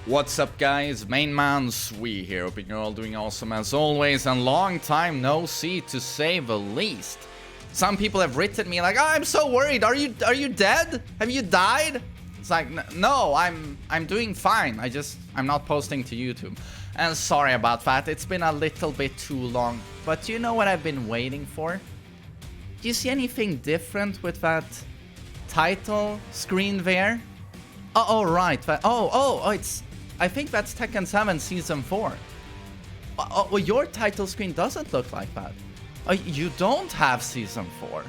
What's up, guys? TheMainManSWE here, hoping you're all doing awesome as always, and long time no see, to say the least. Some people have written me like, oh, I'm so worried, are you dead? Have you died? It's like, no, I'm doing fine, I'm not posting to YouTube. And sorry about that, it's been a little bit too long, but you know what I've been waiting for? Do you see anything different with that title screen there? Oh, right, it's... I think that's Tekken 7 Season 4. Oh, your title screen doesn't look like that. You don't have Season 4.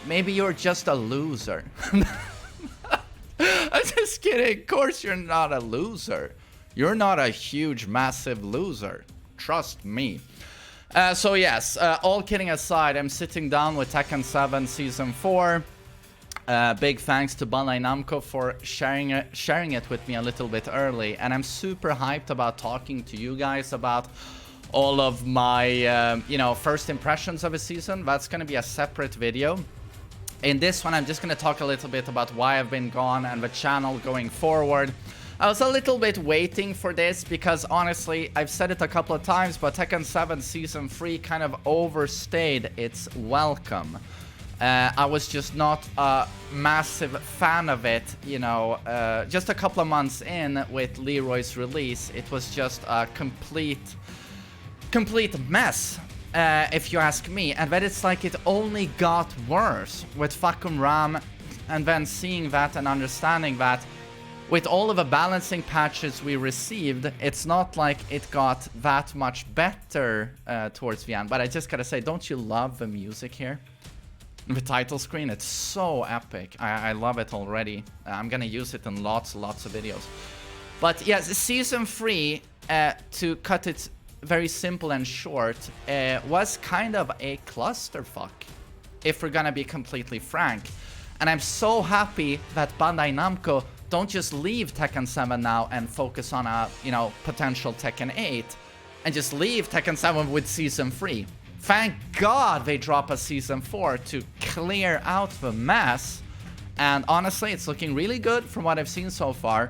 Maybe you're just a loser. I'm just kidding. Of course you're not a loser. You're not a huge, massive loser. Trust me. So yes, all kidding aside, I'm sitting down with Tekken 7 Season 4. Big thanks to Bandai Namco for sharing it with me a little bit early, and I'm super hyped about talking to you guys about all of my first impressions of a season. That's going to be a separate video. In this one, I'm just going to talk a little bit about why I've been gone and the channel going forward. I was a little bit waiting for this because honestly, I've said it a couple of times, but Tekken 7 Season 3 kind of overstayed its welcome. I was just not a massive fan of it, just a couple of months in with Leroy's release. It was just a complete mess, if you ask me. And then it's like it only got worse with Fakum Ram, and then seeing that and understanding that with all of the balancing patches we received, it's not like it got that much better towards the end. But I just gotta say, don't you love the music here? The title screen, it's so epic. I love it already. I'm gonna use it in lots of videos. But yes, Season 3, to cut it very simple and short, was kind of a clusterfuck, if we're gonna be completely frank. And I'm so happy that Bandai Namco don't just leave Tekken 7 now and focus on a, potential Tekken 8, and just leave Tekken 7 with Season 3. Thank God they drop a Season 4 to clear out the mess. And honestly, it's looking really good from what I've seen so far.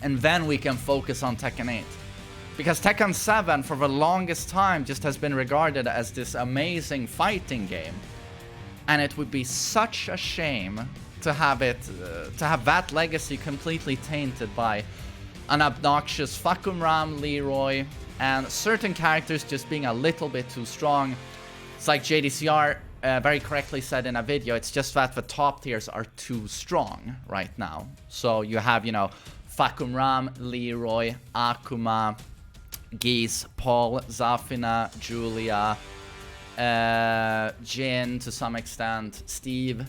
And then we can focus on Tekken 8. Because Tekken 7 for the longest time just has been regarded as this amazing fighting game. And it would be such a shame to have it, to have that legacy completely tainted by an obnoxious Fakum Ram, Leroy, and certain characters just being a little bit too strong. It's like JDCR very correctly said in a video, it's just that the top tiers are too strong right now. So you have, Fakum Ram, Leroy, Akuma, Geese, Paul, Zafina, Julia, Jin to some extent, Steve,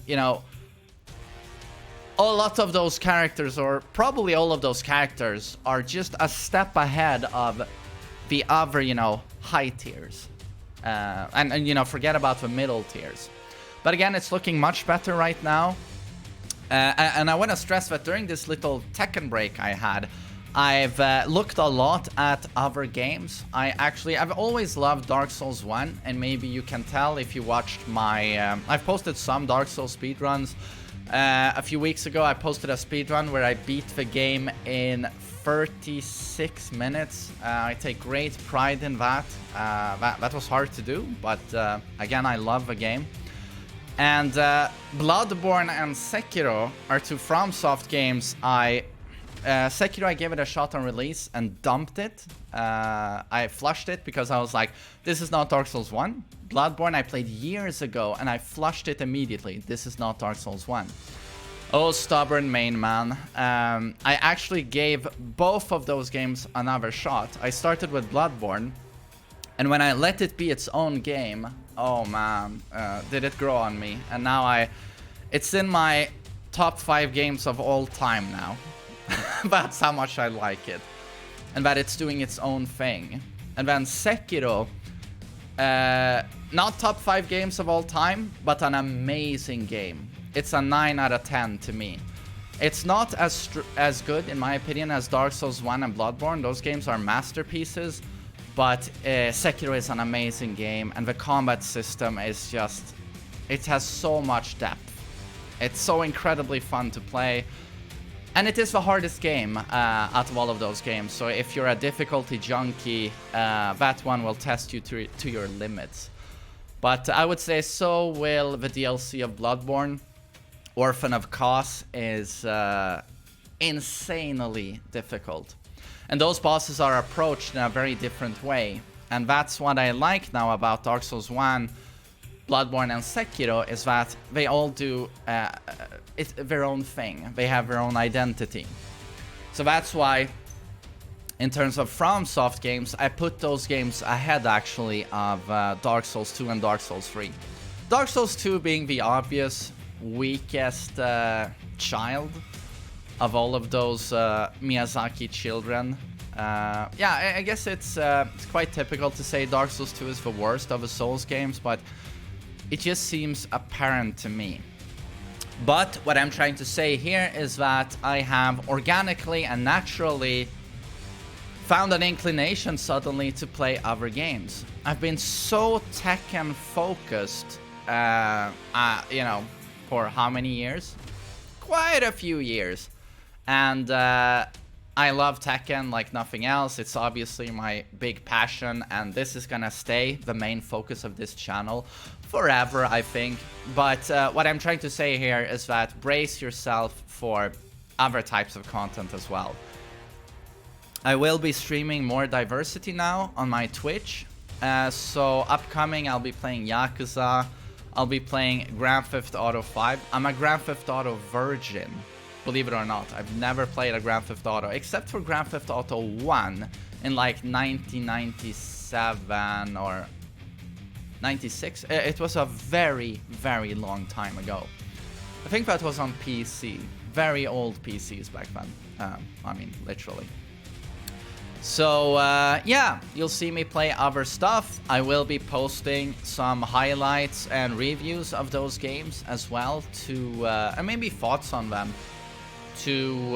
a lot of those characters, or probably all of those characters, are just a step ahead of the other, high tiers. And forget about the middle tiers. But again, it's looking much better right now. And I want to stress that during this little Tekken break I had, I've looked a lot at other games. I've always loved Dark Souls 1, and maybe you can tell if you watched my... I've posted some Dark Souls speedruns. A few weeks ago, I posted a speedrun where I beat the game in 36 minutes. I take great pride in that. That was hard to do, but again, I love the game. And Bloodborne and Sekiro are two FromSoft games. Sekiro, I gave it a shot on release and dumped it. I flushed it because I was like, this is not Dark Souls 1. Bloodborne I played years ago and I flushed it immediately. This is not Dark Souls 1. Oh, stubborn main man. I actually gave both of those games another shot. I started with Bloodborne, and when I let it be its own game, oh man, did it grow on me. And now it's in my top 5 games of all time now. That's how much I like it. And that it's doing its own thing. And then Sekiro, not top 5 games of all time, but an amazing game. It's a 9 out of 10 to me. It's not as good, in my opinion, as Dark Souls 1 and Bloodborne. Those games are masterpieces, but Sekiro is an amazing game, and the combat system is just... It has so much depth. It's so incredibly fun to play. And it is the hardest game out of all of those games. So if you're a difficulty junkie, that one will test you to your limits. But I would say so will the DLC of Bloodborne. Orphan of Kos is insanely difficult. And those bosses are approached in a very different way. And that's what I like now about Dark Souls 1, Bloodborne and Sekiro, is that they all do it's their own thing. They have their own identity. So that's why, in terms of FromSoft games, I put those games ahead actually of Dark Souls 2 and Dark Souls 3. Dark Souls 2 being the obvious weakest child of all of those Miyazaki children. Yeah, I guess it's quite typical to say Dark Souls 2 is the worst of the Souls games, but it just seems apparent to me. But what I'm trying to say here is that I have organically and naturally found an inclination suddenly to play other games. I've been so Tekken focused, you know, for how many years? Quite a few years. And I love Tekken like nothing else. It's obviously my big passion, and this is gonna stay the main focus of this channel forever, I think. But what I'm trying to say here is that brace yourself for other types of content as well. I will be streaming more diversity now on my Twitch. So upcoming, I'll be playing Yakuza. I'll be playing Grand Theft Auto 5. I'm a Grand Theft Auto virgin, believe it or not. I've never played a Grand Theft Auto, except for Grand Theft Auto 1 in like 1997 or 96. It was a very, very long time ago. I think that was on PC. Very old PCs back then. I mean, literally. So, yeah, you'll see me play other stuff. I will be posting some highlights and reviews of those games as well to, and maybe thoughts on them to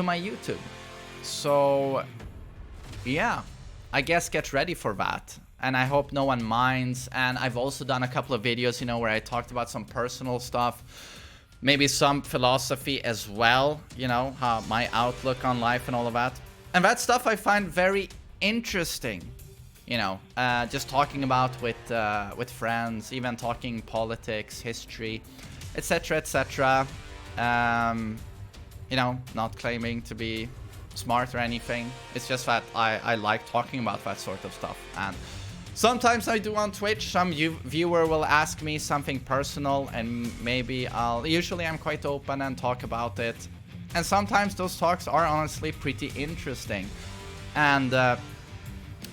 my YouTube. So, yeah, I guess get ready for that. And I hope no one minds. And I've also done a couple of videos, you know, where I talked about some personal stuff. Maybe some philosophy as well, you know, how my outlook on life and all of that. And that stuff I find very interesting, you know, just talking about with friends, even talking politics, history, etc., etc. You know, not claiming to be smart or anything. It's just that I like talking about that sort of stuff. And sometimes I do on Twitch. Some viewer will ask me something personal, and maybe usually I'm quite open and talk about it. And sometimes those talks are honestly pretty interesting. And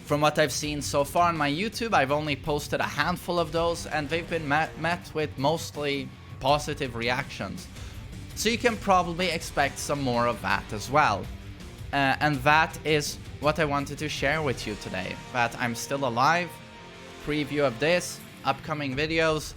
from what I've seen so far on my YouTube, I've only posted a handful of those, and they've been met with mostly positive reactions. So you can probably expect some more of that as well. And that is what I wanted to share with you today. That I'm still alive, preview of this, upcoming videos.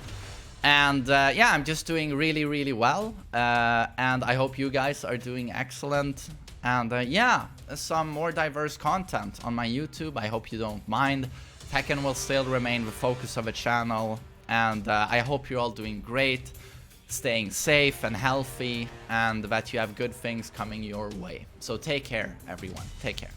And yeah, I'm just doing really, really well. And I hope you guys are doing excellent. And yeah, some more diverse content on my YouTube. I hope you don't mind. Tekken will still remain the focus of the channel. And I hope you're all doing great, staying safe and healthy, and that you have good things coming your way. So take care, everyone. Take care.